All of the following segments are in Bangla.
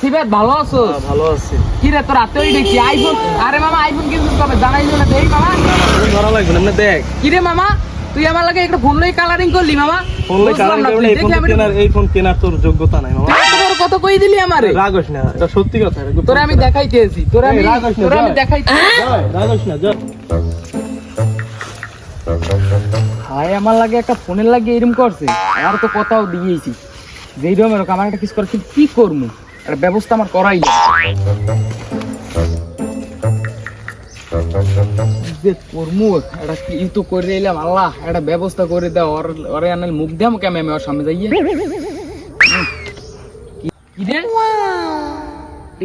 সিবেত ভালো আছো? ভালো আছি। কি রে তোর হাতেই দেখছি আইফোন। আরে মামা আইফোন কিনছিস কবে জানাইলো না? দেই মামা ধরা লাগবে না দেখ। কি রে মামা তুই আমার লাগে একটা ফোন লই কালারিং করলি মামা? ফোন লই কালারিং করলে এই ফোন কেনার তোর যোগ্যতা নাই মামা। তুই এত বড় কথা কই দিলি আমারে? রাগস না, এটা সত্যি কথা। তোরে আমি দেখাইতেছি, তোরে আমি দেখাইতেছি। রাগস না যা। হাই আমার লাগে একটা ফোনের লাগে এরকম করছে। আর তো কথাও দিয়েছি যেই রকম এরকম আমার একটা কিছু করে কি করবো, একটা ব্যবস্থা আমার করাই যে করবো। একটা কি তো করে এলাম, আল্লাহ একটা ব্যবস্থা করে দাও। ওরে আনাল মুখ দিয়ে আমাকে আমি ওর সামনে যাইয়ে কি রে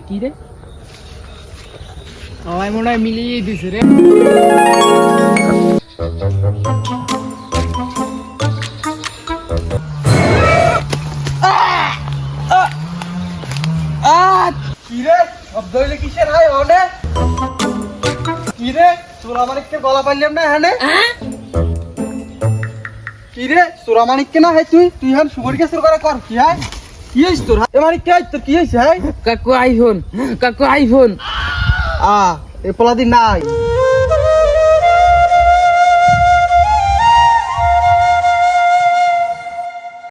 কি রে আমার মনে হয় মিলিয়ে দিছে রে। কিরে শব্দ হইলে কিসের হাই ওনে? কিরে সুরামানিককে গলা পাইলাম না এখানে? কিরে সুরামানিককে না হাই তুই হান সুমরিকে সুর করে কর কি হাই? কি হইছে তোর? এ মানে কি হইছে তোর? কি হইছে হাই? কাকু আইফোন এ পোলাদি নাই